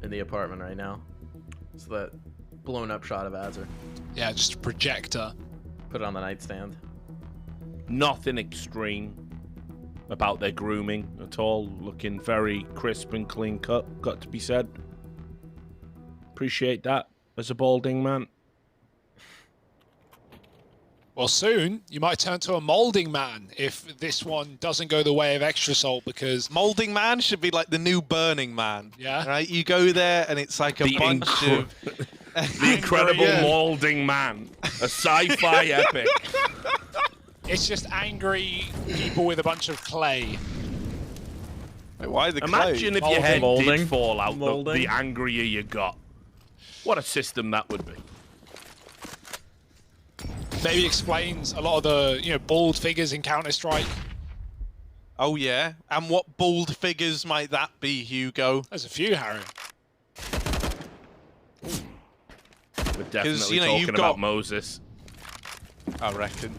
S4: in the apartment right now. So that blown up shot of Azure.
S2: Yeah, just a projector.
S4: Put it on the nightstand.
S1: Nothing extreme about their grooming at all. Looking very crisp and clean cut, got to be said. Appreciate that as a balding man.
S2: Well, soon you might turn to a molding man if this one doesn't go the way of Extra Salt, because
S3: Molding Man should be like the new Burning Man.
S2: Yeah.
S3: Right? You go there and it's like a bunch of...
S1: The Incredible Molding Man. A sci-fi epic.
S2: it's just angry people with a bunch of clay.
S3: Wait, why the
S1: Imagine
S3: clay?
S1: if your head
S4: Molding.
S1: did fall out,
S4: Molding.
S1: the angrier you got. What a system that would be.
S2: Maybe explains a lot of the bald figures in Counter-Strike.
S3: Oh, yeah? And what bald figures might that be, Hugo?
S2: There's a few, Harry.
S1: We're definitely
S3: you've
S1: talking
S3: got-
S1: about Moses.
S3: I reckon.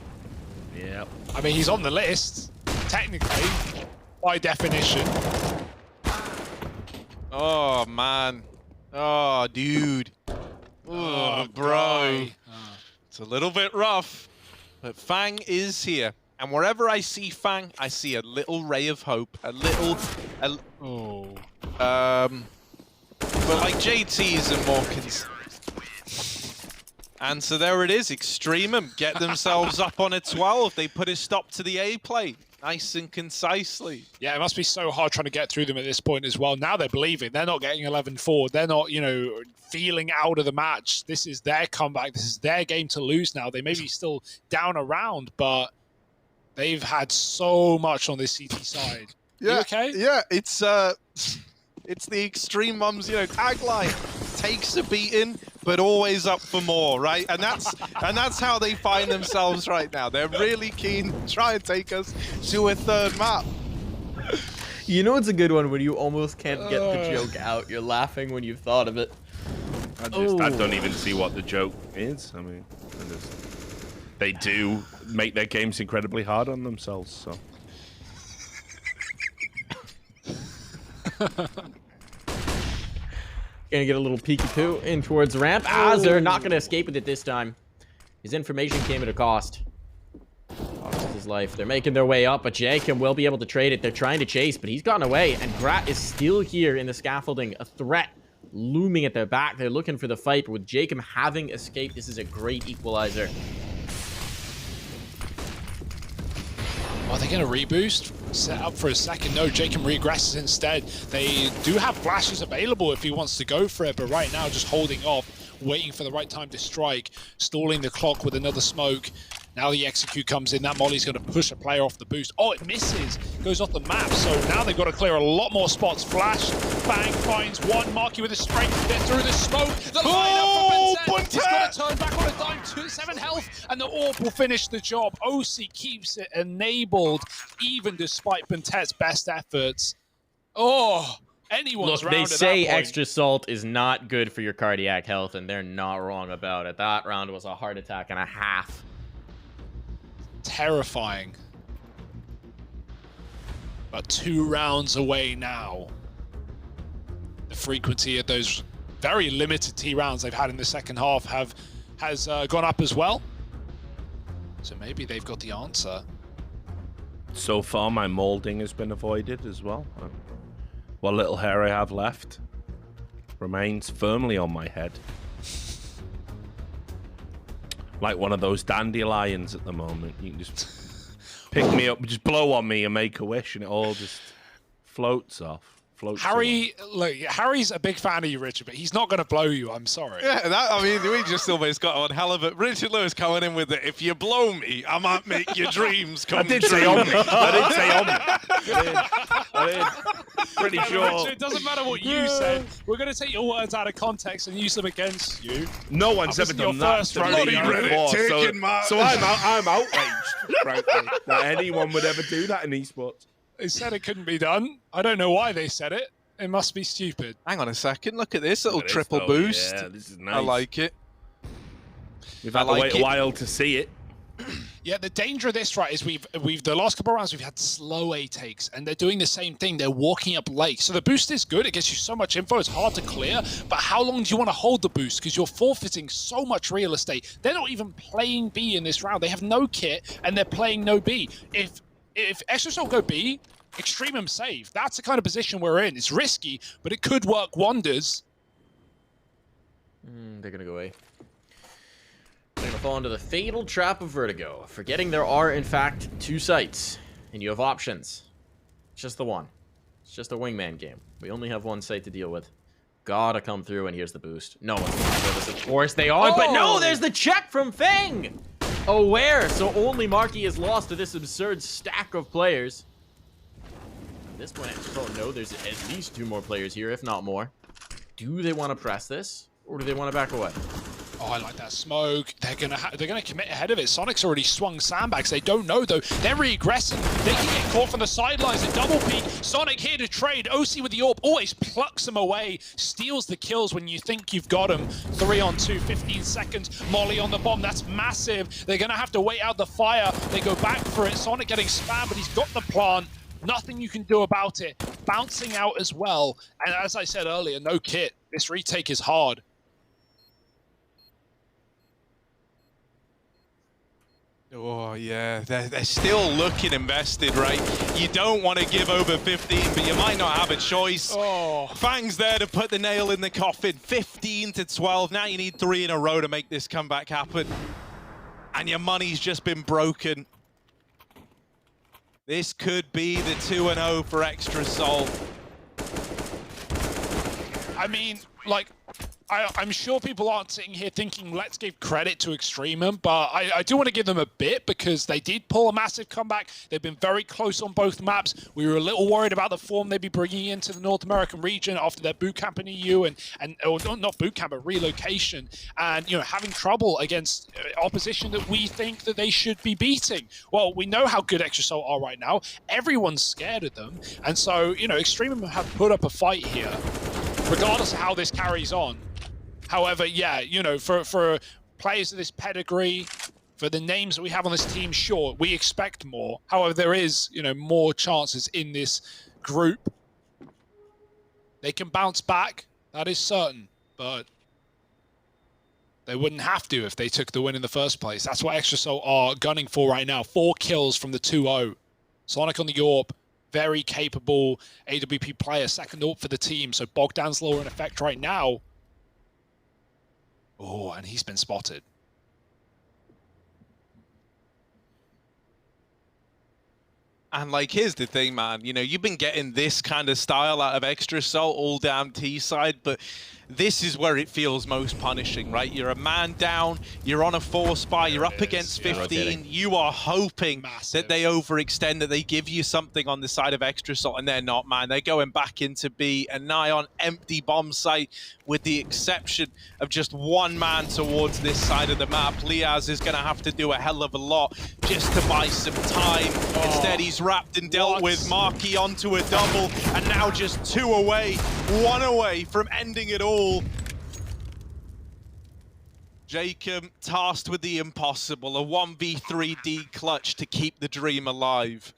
S1: Yeah.
S2: I mean, he's on the list, technically, by definition.
S3: Oh, man. Oh, dude. Oh, bro. It's a little bit rough, but Fang is here. And wherever I see Fang, I see a little ray of hope. But like JT's and more And so there it is, EXTREMUM get themselves up on a 12. They put a stop to the A play, nice and concisely.
S2: Yeah, it must be so hard trying to get through them at this point as well. Now they're believing. They're not getting 11-4. They're not, feeling out of the match. This is their comeback. This is their game to lose now. They may be still down a round, but they've had so much on this CT side.
S3: Yeah,
S2: You okay?
S3: Yeah, it's the EXTREMUM's, tagline. Takes a beating, but always up for more, right? And that's how they find themselves right now. They're really keen to try and take us to a 3rd map.
S4: You know it's a good one when you almost can't get the joke out. You're laughing when you've thought of it.
S1: I don't even see what the joke is. I mean, they do make their games incredibly hard on themselves, so.
S4: Gonna get a little peeky-poo in towards ramp. Azure not gonna escape with it this time. His information came at a cost. Cost his life. They're making their way up, but Jacob will be able to trade it. They're trying to chase, but he's gotten away, and Grat is still here in the scaffolding. A threat looming at their back. They're looking for the fight, but with Jacob having escaped, this is a great equalizer.
S2: Are they going to reboost? Set up for a second. No, Jacob regresses instead. They do have flashes available if he wants to go for it, but right now just holding off, waiting for the right time to strike, stalling the clock with another smoke. Now the execute comes in. That molly's going to push a player off the boost. Oh, it misses. Goes off the map. So now they've got to clear a lot more spots. Flash, bang, finds one. Marky with a strength to get through the smoke. The lineup for He's got to turn back on a dime. 7 health, and the orb will finish the job. OC keeps it enabled, even despite Buntet's best efforts. Oh, anyone's
S4: Look,
S2: round
S4: they
S2: at
S4: say
S2: that point.
S4: extra salt is not good for your cardiac health, and they're not wrong about it. That round was a heart attack and a half.
S2: Terrifying. But 2 rounds away now. The frequency of those very limited T rounds they've had in the second half has gone up as well. So maybe they've got the answer.
S1: So far, my molding has been avoided as well. What little hair I have left remains firmly on my head. Like one of those dandelions at the moment. You can just pick me up, just blow on me and make a wish, and it all just floats off.
S2: Harry, look, Harry's a big fan of you, Richard, but he's not going to blow you. I'm sorry.
S3: Yeah, I mean, we just almost got on hell of it. Richard Lewis coming in with it. If you blow me, I might make your dreams come true.
S1: I did say on me. I did. Pretty sure.
S2: Richard, it doesn't matter what you said. We're going to take your words out of context and use them against you.
S1: No one's ever done that to me before, so I'm outraged, frankly, that anyone would ever do that in esports.
S2: They said it couldn't be done. I don't know why they said it. It must be stupid.
S3: Hang on a second. Look at this little
S1: It is,
S3: triple
S1: though.
S3: boost.
S1: Yeah, this is nice.
S3: I like it.
S1: We've had to wait a while to see it.
S2: Yeah, the danger of this, right, is we've the last couple of rounds we've had slow A takes, and they're doing the same thing. They're walking up late. So the boost is good. It gets you so much info. It's hard to clear. But how long do you want to hold the boost? Because you're forfeiting so much real estate. They're not even playing B in this round. They have no kit, and they're playing no B. If EXTREMUM go B, EXTREMUM save. That's the kind of position we're in. It's risky, but it could work wonders.
S4: They're going to go A. They're going to fall into the fatal trap of Vertigo, forgetting there are, in fact, 2 sites, and you have options. It's just the one. It's just a wingman game. We only have 1 site to deal with. Gotta come through, and here's the boost. No one's going to do this, of course they are, but no, there's the check from Feng! Aware, so only Marky is lost to this absurd stack of players. At this point, oh no, there's at least 2 more players here, if not more. Do they want to press this, or do they want to back away?
S2: Oh, I like that smoke. They're gonna commit ahead of it. Sonic's already swung sandbags. They don't know though. They're re-aggressing. They can get caught from the sidelines and double peek. Sonic here to trade. OC with the orb always plucks them away. Steals the kills when you think you've got them. 3 on 2, 15 seconds. Molly on the bomb. That's massive. They're gonna have to wait out the fire. They go back for it. Sonic getting spammed, but he's got the plant. Nothing you can do about it. Bouncing out as well. And as I said earlier, no kit. This retake is hard.
S3: Oh, yeah. They're still looking invested, right? You don't want to give over 15, but you might not have a choice.
S2: Oh.
S3: Fang's there to put the nail in the coffin. 15 to 12. Now you need 3 in a row to make this comeback happen. And your money's just been broken. This could be the 2-0 for EXTRESOL.
S2: I mean, like, I'm sure people aren't sitting here thinking, let's give credit to EXTREMUM, but I do want to give them a bit because they did pull a massive comeback. They've been very close on both maps. We were a little worried about the form they'd be bringing into the North American region after their boot camp in EU and or not boot camp, but relocation, and you know, having trouble against opposition that we think that they should be beating. Well, we know how good EXTRESOL are right now. Everyone's scared of them, and so you know, EXTREMUM have put up a fight here, regardless of how this carries on. However, yeah, you know, for players of this pedigree, for the names that we have on this team, sure, we expect more. However, there is, you know, more chances in this group. They can bounce back, that is certain, but they wouldn't have to if they took the win in the first place. That's what EXTRESOL are gunning for right now. 4 kills from the 2-0. Sonic on the AWP, very capable AWP player, second AWP for the team, so Bogdan's lower in effect right now. Oh, and he's been spotted.
S3: And like, here's the thing, man. You know, you've been getting this kind of style out of EXTRESOL all down T side, but this is where it feels most punishing, right? You're a man down, you're on a 4-spy, you're up against 15, you are hoping that they overextend, that they give you something on the side of Extra Salt, and they're not, man. They're going back into B, a nigh on empty bomb site, with the exception of just one man towards this side of the map. Liaz is going to have to do a hell of a lot just to buy some time. Instead, he's wrapped and dealt with. Marquis onto a double, and now just 2 away, 1 away from ending it all. Jacob tasked with the impossible, a 1v3D clutch to keep the dream alive.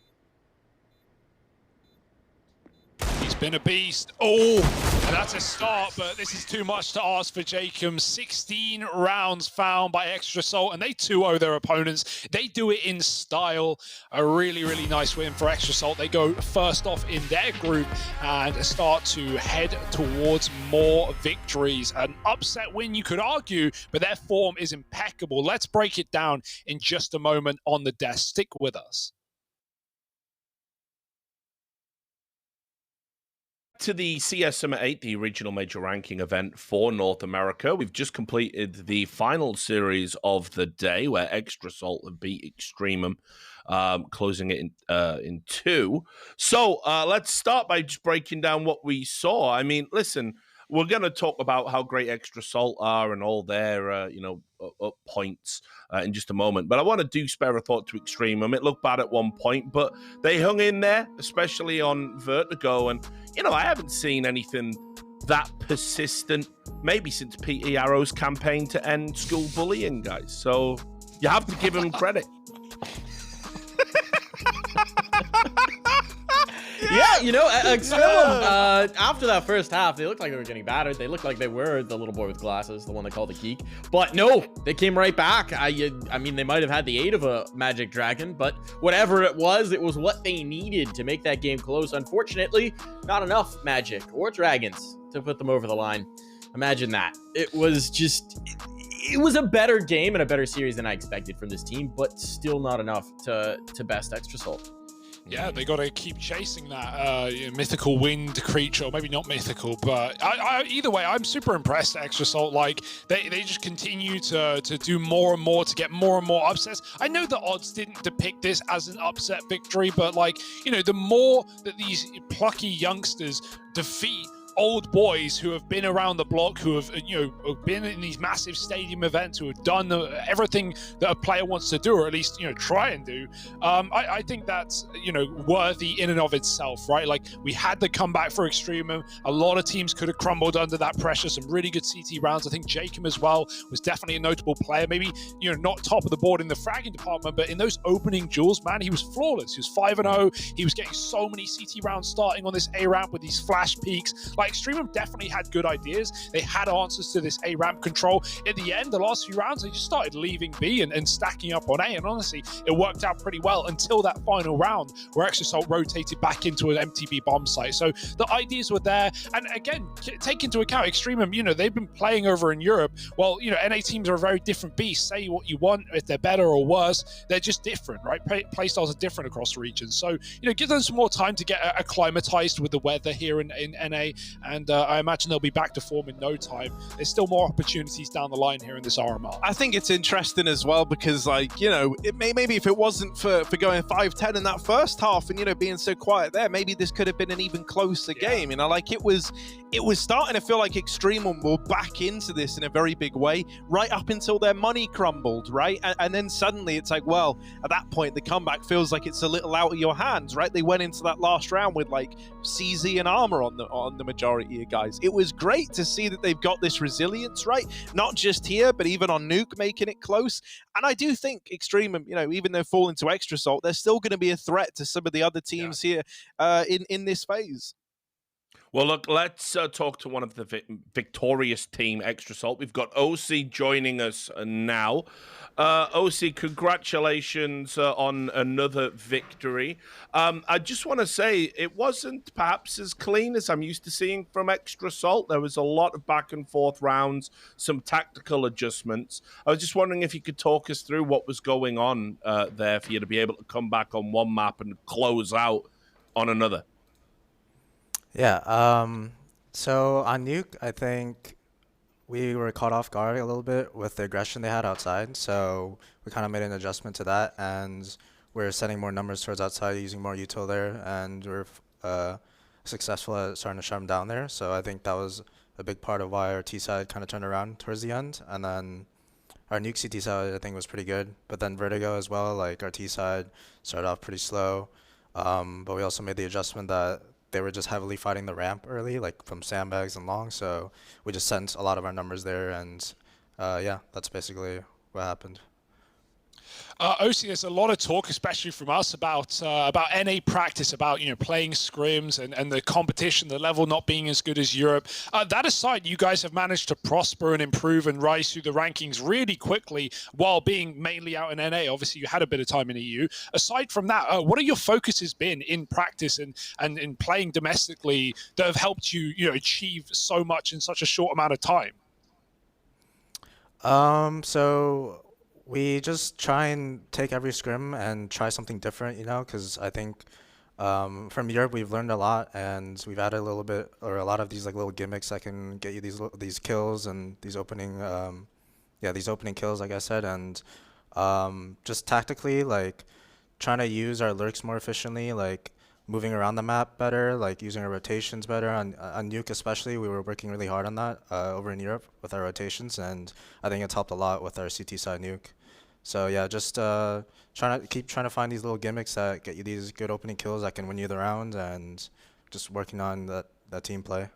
S2: He's been a beast. Oh, and that's a start, but this is too much to ask for Jacob. 16 rounds found by Extra Salt, and they 2-0 their opponents. They do it in style. A really, really nice win for Extra Salt. They go first off in their group and start to head towards more victories. An upset win, you could argue, but their form is impeccable. Let's break it down in just a moment on the desk. Stick with us.
S1: To the CS Summit 8, the regional major ranking event for North America. We've just completed the final series of the day where Extra Salt have beat EXTREMUM, closing it in 2. So let's start by just breaking down what we saw. I mean, listen, we're going to talk about how great Extra Salt are and all their, up points in just a moment. But I want to spare a thought to EXTREMUM. It looked bad at one point, but they hung in there, especially on Vertigo. And, I haven't seen anything that persistent, maybe since P.E. Arrow's campaign to end school bullying, guys. So you have to give him credit.
S4: Yeah, EXTREMUM, after that first half, they looked like they were getting battered. They looked like they were the little boy with glasses, the one they call the geek. But no, they came right back. I mean, they might have had the aid of a magic dragon, but whatever it was what they needed to make that game close. Unfortunately, not enough magic or dragons to put them over the line. Imagine that. It was a better game and a better series than I expected from this team, but still not enough to best Extra Salt.
S2: Yeah, they got to keep chasing that mythical wind creature, or maybe not mythical, but either way, I'm super impressed at Extra Salt. Like, they just continue to do more and more, to get more and more upsets. I know the odds didn't depict this as an upset victory, but the more that these plucky youngsters defeat old boys who have been around the block, who have been in these massive stadium events, who have done everything that a player wants to do, or at least try and do. I think that's worthy in and of itself, right? Like, we had the comeback for EXTREMUM. A lot of teams could have crumbled under that pressure. Some really good CT rounds. I think Jacob as well was definitely a notable player. Maybe not top of the board in the fragging department, but in those opening duels, man, he was flawless. He was 5-0. He was getting so many CT rounds starting on this A ramp with these flash peaks. Like, EXTREMUM definitely had good ideas. They had answers to this A ramp control. In the end, the last few rounds, they just started leaving B and stacking up on A. And honestly, it worked out pretty well until that final round where Extra Salt rotated back into an MTB bomb site. So the ideas were there. And again, take into account EXTREMUM, they've been playing over in Europe. Well, NA teams are a very different beast. Say what you want, if they're better or worse, they're just different, right? Playstyles are different across regions. So, give them some more time to get acclimatized with the weather here in NA. And I imagine they'll be back to form in no time. There's still more opportunities down the line here in this RMR.
S3: I think it's interesting as well because, maybe if it wasn't for going 5-10 in that first half and, being so quiet there, maybe this could have been an even closer game. It was starting to feel like EXTREMUM were back into this in a very big way, right up until their money crumbled, right? And then suddenly it's like, well, at that point, the comeback feels like it's a little out of your hands, right? They went into that last round with CZ and Armor on the majority of guys. It was great to see that they've got this resilience, right? Not just here, but even on Nuke, making it close. And I do think EXTREMUM, even though falling to Extra Salt, they're still going to be a threat to some of the other teams here in this phase.
S1: Well, look, let's talk to one of the victorious team, Extra Salt. We've got OC joining us now. OC, congratulations on another victory. I just want to say it wasn't perhaps as clean as I'm used to seeing from Extra Salt. There was a lot of back and forth rounds, some tactical adjustments. I was just wondering if you could talk us through what was going on there for you to be able to come back on one map and close out on another.
S5: Yeah, so on Nuke, I think we were caught off guard a little bit with the aggression they had outside, so we kind of made an adjustment to that, and we're setting more numbers towards outside, using more util there, and we're successful at starting to shut them down there. So I think that was a big part of why our T side kind of turned around towards the end, and then our nuke CT side I think was pretty good, but then Vertigo as well, like our T side started off pretty slow, but we also made the adjustment that they were just heavily fighting the ramp early, like from sandbags and long, so we just sent a lot of our numbers there, and yeah, that's basically what happened.
S2: OC, there's a lot of talk, especially from us, about NA practice, about playing scrims and the competition, the level not being as good as Europe. That aside, you guys have managed to prosper and improve and rise through the rankings really quickly while being mainly out in NA. Obviously, you had a bit of time in EU. Aside from that, what are your focuses been in practice and in playing domestically that have helped you, achieve so much in such a short amount of time?
S5: So we just try and take every scrim and try something different, because I think from Europe we've learned a lot, and we've added a little bit or a lot of these like little gimmicks that can get you these kills and these opening kills, like I said, and just tactically like trying to use our lurks more efficiently, like moving around the map better, like using our rotations better. On nuke especially, we were working really hard on that over in Europe with our rotations, and I think it's helped a lot with our CT side nuke. So yeah, just trying to find these little gimmicks that get you these good opening kills that can win you the round, and just working on that team play.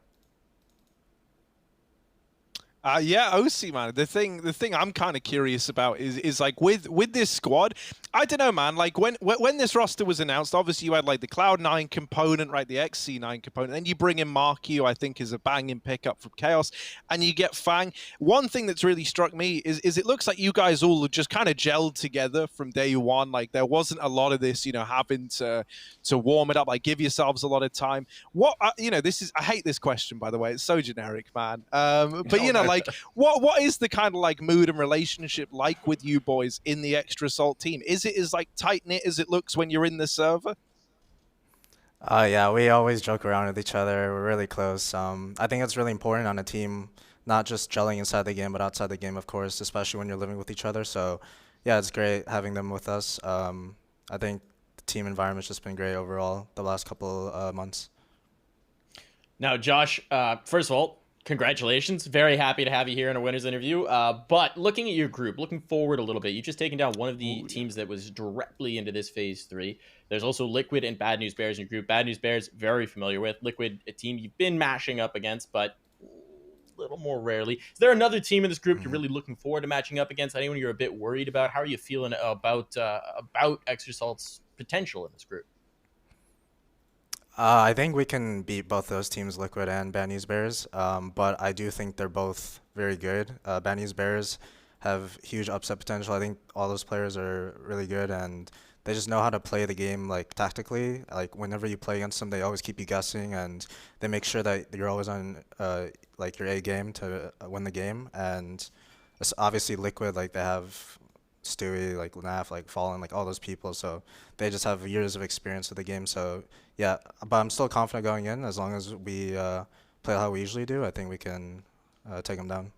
S3: Yeah, OC, man. The thing I'm kind of curious about is like with this squad, I don't know, man. Like when this roster was announced, obviously you had like the Cloud9 component, right? The XC9 component. Then you bring in Marky, who I think is a banging pickup from Chaos, and you get Fang. One thing that's really struck me is it looks like you guys all just kind of gelled together from day one. Like there wasn't a lot of this, having to warm it up, like give yourselves a lot of time. What this is. I hate this question, by the way. It's so generic, man. But like, what is the kind of like mood and relationship like with you boys in the Extra Salt team? Is it as like tight knit as it looks when you're in the server?
S5: Yeah, we always joke around with each other. We're really close. I think it's really important on a team, not just gelling inside the game, but outside the game, of course, especially when you're living with each other. So yeah, it's great having them with us. I think the team environment's just been great overall the last couple months.
S4: Now, Josh, first of all, congratulations. Very happy to have you here in a winner's interview. But looking at your group, looking forward a little bit, you've just taken down one of the teams that was directly into this phase 3. There's also Liquid and Bad News Bears in your group. Bad News Bears, very familiar with. Liquid, a team you've been mashing up against, but a little more rarely. Is there another team in this group you're really looking forward to matching up against? Anyone you're a bit worried about? How are you feeling about Extra Salt's potential in this group?
S5: I think we can beat both those teams, Liquid and Bad News Bears, but I do think they're both very good. Bad News Bears have huge upset potential. I think all those players are really good, and they just know how to play the game like tactically. Like whenever you play against them, they always keep you guessing, and they make sure that you're always on like your A game to win the game. And obviously Liquid, like they have Stewie, like Naf, like Fallen, like all those people, so they just have years of experience with the game. So yeah, but I'm still confident going in. As long as we play how we usually do, I think we can take them down.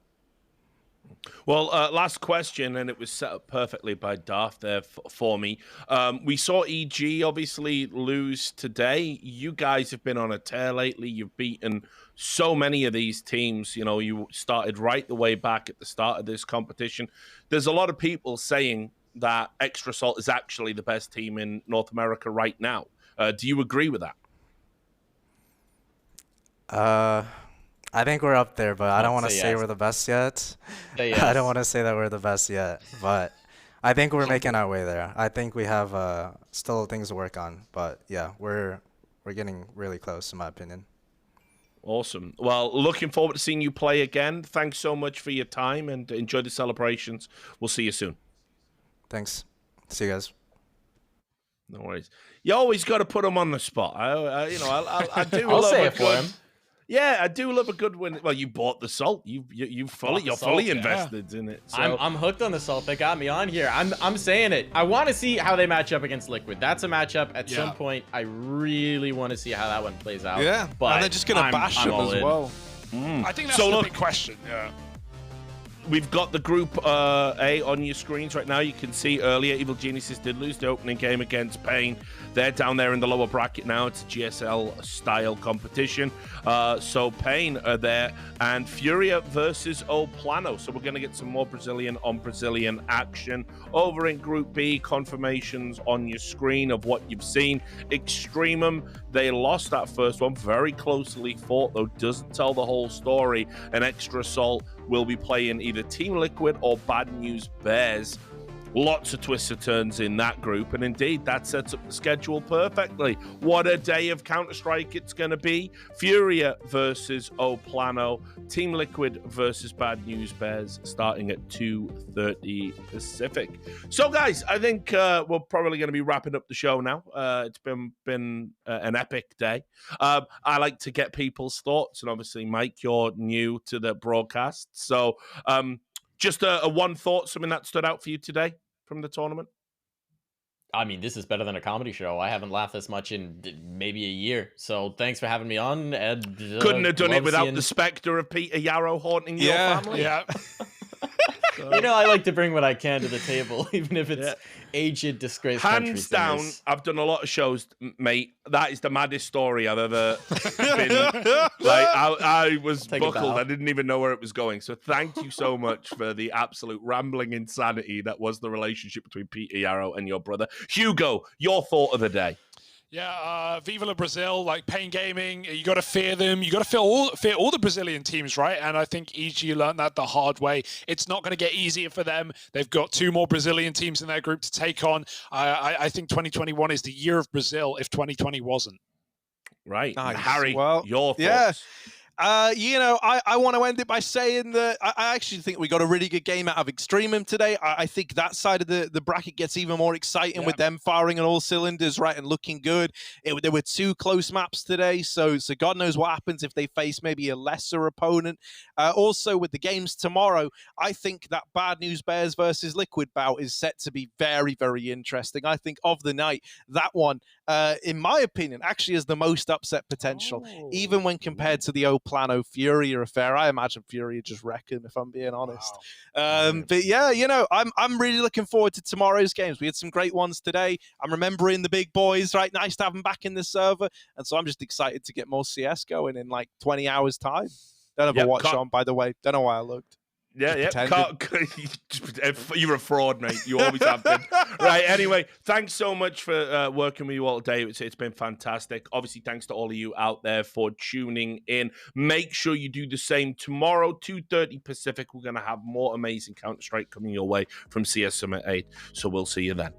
S1: Well, last question, and it was set up perfectly by Darth there for me. We saw EG obviously lose today. You guys have been on a tear lately. You've beaten so many of these teams. You started right the way back at the start of this competition. There's a lot of people saying that Extra Salt is actually the best team in North America right now. Do you agree with that?
S5: I think we're up there, but I don't want to say we're the best yet.
S4: Yes.
S5: I don't want to say that we're the best yet, but I think we're making our way there. I think we have still things to work on, but yeah, we're getting really close, in my opinion.
S1: Awesome. Well, looking forward to seeing you play again. Thanks so much for your time, and enjoy the celebrations. We'll see you soon.
S5: Thanks. See you guys.
S1: No worries. You always got to put them on the spot. I do.
S4: I'll
S1: love
S4: say
S1: a
S4: it for
S1: good,
S4: him.
S1: Yeah, I do love a good win. Well, you bought the salt. You're fully invested in it. So.
S4: I'm hooked on the salt. They got me on here. I'm saying it. I want to see how they match up against Liquid. That's a matchup at some point. I really want to see how that one plays out.
S3: Yeah,
S4: but
S3: and they're just gonna bash them as well.
S2: I think that's the big question. Yeah.
S1: we've got the Group A on your screens right now. You can see earlier Evil Geniuses did lose the opening game against Pain. They're down there in the lower bracket now. It's a GSL-style competition. So Pain are there, and Furia versus O Plano. So we're going to get some more Brazilian on Brazilian action over in Group B. Confirmations on your screen of what you've seen. EXTREMUM, they lost that first one. Very closely fought, though. Doesn't tell the whole story. And Extra Assault will be playing either Team Liquid or Bad News Bears. Lots of twists and turns in that group, and indeed, that sets up the schedule perfectly. What a day of Counter-Strike it's going to be. Furia versus O Plano. Team Liquid versus Bad News Bears, starting at 2:30 Pacific. So, guys, I think we're probably going to be wrapping up the show now. It's been an epic day. I like to get people's thoughts, and obviously, Mike, you're new to the broadcast. So, just a one thought, something that stood out for you today from the tournament?
S4: I mean, this is better than a comedy show. I haven't laughed this much in maybe a year. So thanks for having me on. And
S1: couldn't have done it without the specter of Peter Yarrow haunting your family.
S2: Yeah.
S4: You know, I like to bring what I can to the table, even if it's aged, disgraced country
S1: Hands down,
S4: singers.
S1: I've done a lot of shows, mate. That is the maddest story I've ever been. Like, I was buckled. I didn't even know where it was going. So thank you so much for the absolute rambling insanity that was the relationship between Peter Yarrow and your brother. Hugo, your thought of the day.
S2: Yeah, Viva la Brazil, like Pain Gaming, you got to fear them. You got to fear all the Brazilian teams, right? And I think EG learned that the hard way. It's not going to get easier for them. They've got 2 more Brazilian teams in their group to take on. I think 2021 is the year of Brazil if 2020 wasn't.
S1: Right.
S3: Nice.
S1: Harry,
S3: well,
S1: your thoughts.
S3: Yeah. I want to end it by saying that I actually think we got a really good game out of EXTREMUM today. I think that side of the bracket gets even more exciting with them firing on all cylinders, right, and looking good. There were 2 close maps today, so God knows what happens if they face maybe a lesser opponent. Also, with the games tomorrow, I think that Bad News Bears versus Liquid bout is set to be very, very interesting. I think of the night, that one, in my opinion, actually has the most upset potential, even when compared to the O Plano Furia affair. I imagine Furia just wreck him, if I'm being honest. But yeah, you know, I'm really looking forward to tomorrow's games. We had some great ones today. I'm remembering the big boys, right? Nice to have them back in the server. And so I'm just excited to get more CS going in like 20 hours time. Don't have a watch on, by the way. Don't know why I looked.
S1: Yeah. You're a fraud, mate. You always have been. Right, anyway, thanks so much for working with you all day. It's been fantastic. Obviously, thanks to all of you out there for tuning in. Make sure you do the same tomorrow, 2:30 Pacific. We're going to have more amazing Counter-Strike coming your way from CS Summit 8. So we'll see you then.